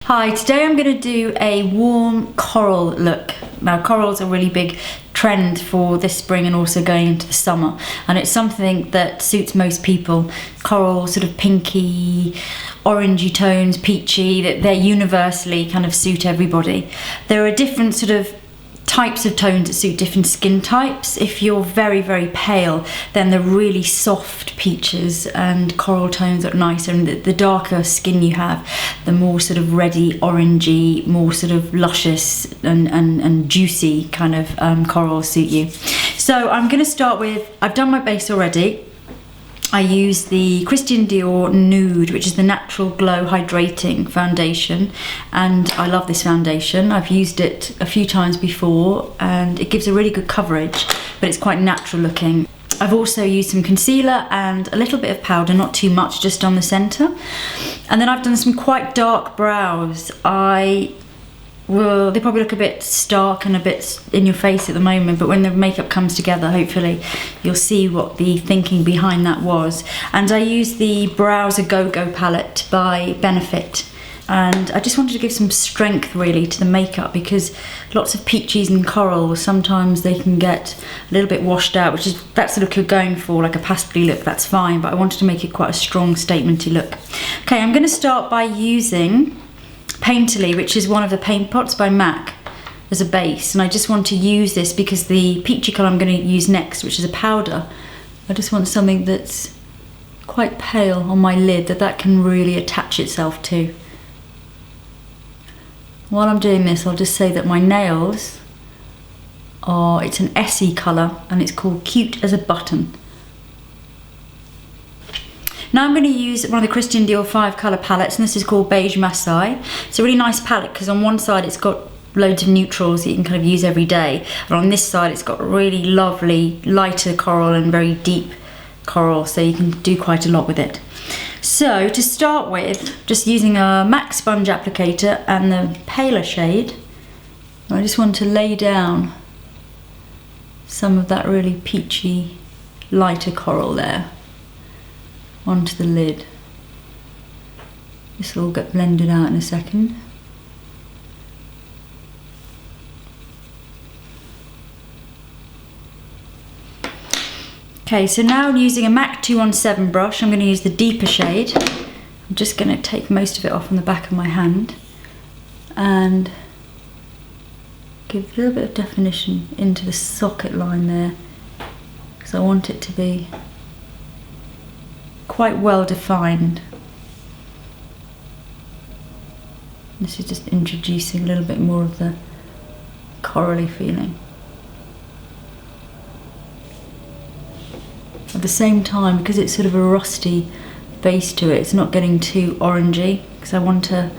Hi, today I'm going to do a warm coral look. Now coral's a really big trend for this spring and also going into the summer, and it's something that suits most people. Coral, sort of pinky, orangey tones, peachy, that they're universally kind of suit everybody. There are different sort of types of tones that suit different skin types. If you're very, very pale, then the really soft peaches and coral tones are nicer, and the darker skin you have, the more sort of reddy, orangey, more sort of luscious and juicy kind of corals suit you. So I'm going to start with, I've done my base already. I use the Christian Dior Nude, which is the Natural Glow Hydrating Foundation, and I love this foundation. I've used it a few times before and it gives a really good coverage, but it's quite natural looking. I've also used some concealer and a little bit of powder, not too much, just on the centre. And then I've done some quite dark brows. They probably look a bit stark and a bit in your face at the moment, but when the makeup comes together, hopefully you'll see what the thinking behind that was. And I used the Brows A Go-Go palette by Benefit, and I just wanted to give some strength really to the makeup, because lots of peaches and coral, sometimes they can get a little bit washed out, which is, that's the look you're going for, like a pastely look, that's fine, but I wanted to make it quite a strong statementy look. Okay, I'm going to start by using Painterly, which is one of the paint pots by MAC, as a base, and I just want to use this because the peachy colour I'm going to use next, which is a powder, I just want something that's quite pale on my lid that can really attach itself to. While I'm doing this, I'll just say that my nails are, it's an Essie colour and it's called Cute as a Button. Now I'm going to use one of the Christian Dior 5 colour palettes, and this is called Beige Masai. It's a really nice palette because on one side it's got loads of neutrals that you can kind of use every day, and on this side it's got really lovely lighter coral and very deep coral, so you can do quite a lot with it. So to start with, just using a MAC sponge applicator and the paler shade, I just want to lay down some of that really peachy lighter coral there onto the lid. This will all get blended out in a second. Okay, so now I'm using a MAC 217 brush. I'm going to use the deeper shade. I'm just going to take most of it off on the back of my hand and give a little bit of definition into the socket line there, because I want it to be quite well defined. This is just introducing a little bit more of the corally feeling. At the same time, because it's sort of a rusty base to it, it's not getting too orangey, because I want to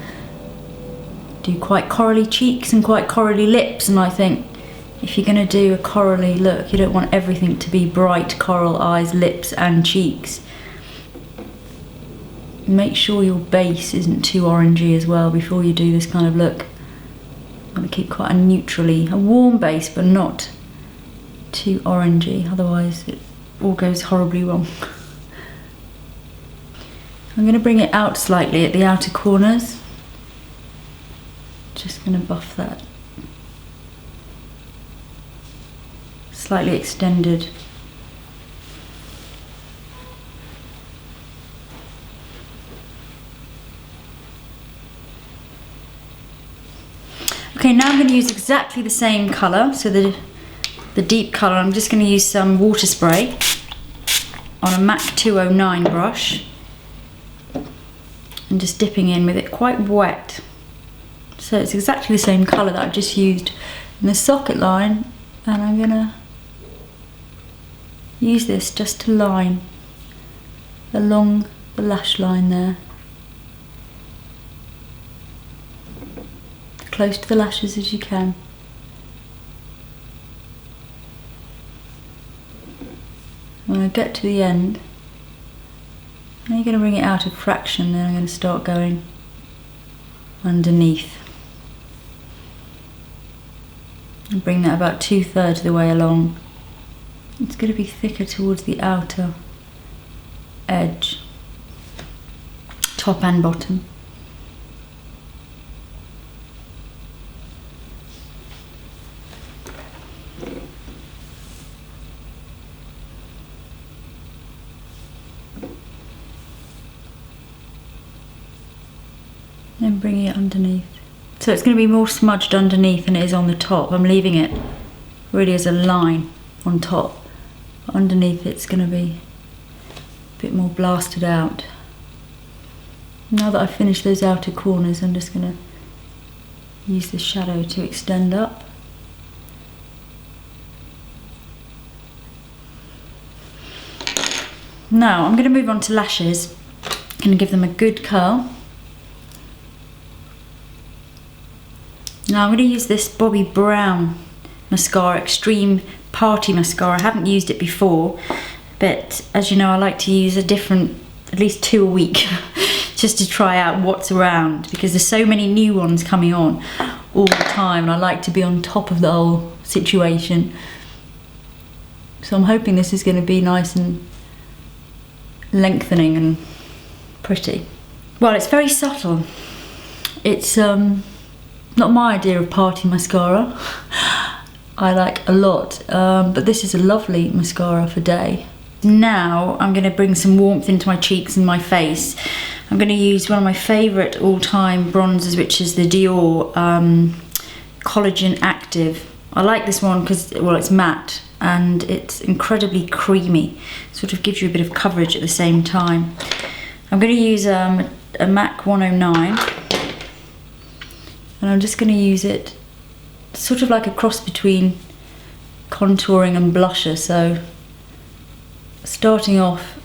do quite corally cheeks and quite corally lips, and I think if you're going to do a corally look, you don't want everything to be bright coral eyes, lips and cheeks. Make sure your base isn't too orangey as well before you do this kind of look. I'm going to keep quite a warm base, but not too orangey, otherwise it all goes horribly wrong. I'm going to bring it out slightly at the outer corners. Just going to buff that. Slightly extended. Okay, now I'm going to use exactly the same colour, so the deep colour. I'm just going to use some water spray on a MAC 209 brush and just dipping in with it quite wet. So it's exactly the same colour that I've just used in the socket line, and I'm going to use this just to line along the lash line there, close to the lashes as you can. When I get to the end, now you're going to bring it out a fraction, then I'm going to start going underneath. And bring that about 2/3 of the way along. It's going to be thicker towards the outer edge. edge, top and bottom. and bringing it underneath. So it's going to be more smudged underneath than it is on the top. I'm leaving it really as a line on top. Underneath it's going to be a bit more blasted out. Now that I've finished those outer corners, I'm just going to use the shadow to extend up. Now I'm going to move on to lashes. I'm going to give them a good curl. Now I'm going to use this Bobbi Brown mascara, Extreme Party Mascara. I haven't used it before, but as you know, I like to use a different, at least 2 a week, just to try out what's around, because there's so many new ones coming on all the time, and I like to be on top of the whole situation. So I'm hoping this is going to be nice and lengthening and pretty. Well, it's very subtle. It's not my idea of party mascara. I like a lot, but this is a lovely mascara for day. Now I'm going to bring some warmth into my cheeks and my face. I'm going to use one of my favourite all-time bronzers, which is the Dior Collagen Active. I like this one because, well, it's matte and it's incredibly creamy. Sort of gives you a bit of coverage at the same time. I'm going to use a MAC 109, and I'm just going to use it sort of like a cross between contouring and blusher. So starting off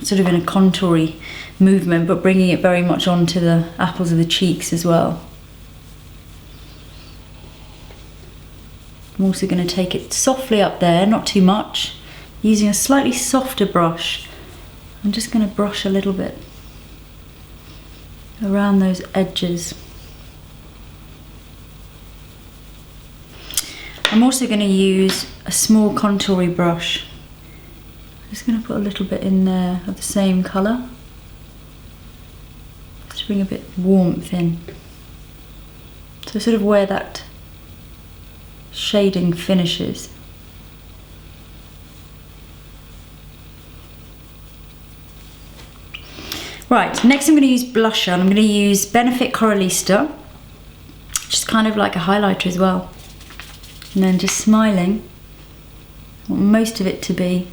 sort of in a contoury movement, but bringing it very much onto the apples of the cheeks as well. I'm also going to take it softly up there, not too much. Using a slightly softer brush, I'm just going to brush a little bit around those edges. I'm also going to use a small contouring brush. I'm just going to put a little bit in there of the same colour. Just bring a bit of warmth in. So sort of where that shading finishes. Right, next I'm going to use blusher, and I'm going to use Benefit Coralista, just kind of like a highlighter as well. And then just smiling. I want most of it to be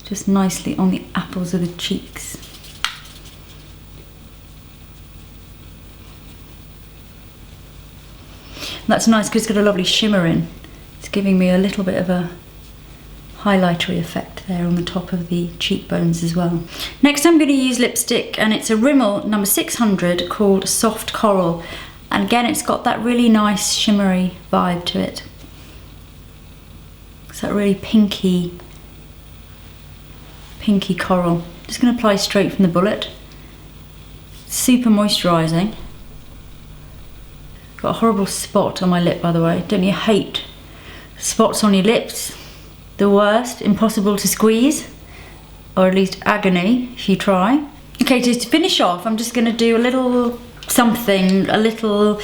just nicely on the apples of the cheeks. That's nice because it's got a lovely shimmer in. It's giving me a little bit of a highlightery effect there on the top of the cheekbones as well. Next I'm going to use lipstick, and it's a Rimmel number 600 called Soft Coral. And again, it's got that really nice shimmery vibe to it. It's that really pinky coral. Just going to apply straight from the bullet. Super moisturising. Got a horrible spot on my lip, by the way. Don't you hate spots on your lips? The worst, impossible to squeeze, or at least agony if you try. Okay, to finish off, I'm just going to do a little something, a little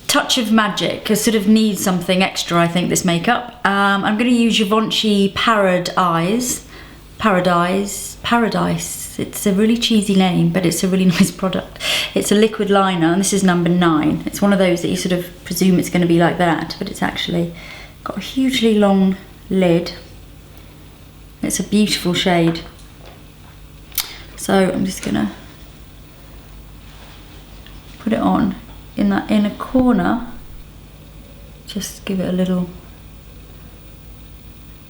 touch of magic. I sort of need something extra, I think, this makeup. I'm going to use Givenchy Paradise. It's a really cheesy name, but it's a really nice product. It's a liquid liner, and this is number 9. It's one of those that you sort of presume it's going to be like that, but it's actually got a hugely long lid. It's a beautiful shade. So I'm just going to put it on in that inner corner. Just give it a little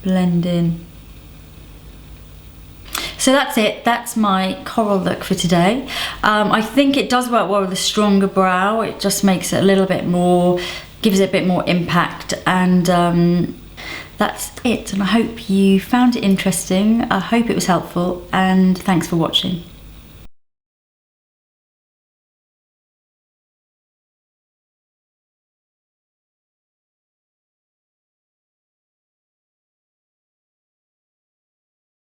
blend in. So that's it, that's my coral look for today. I think it does work well with a stronger brow. It just makes it a little bit more, gives it a bit more impact, and that's it. And I hope you found it interesting. I hope it was helpful, and thanks for watching.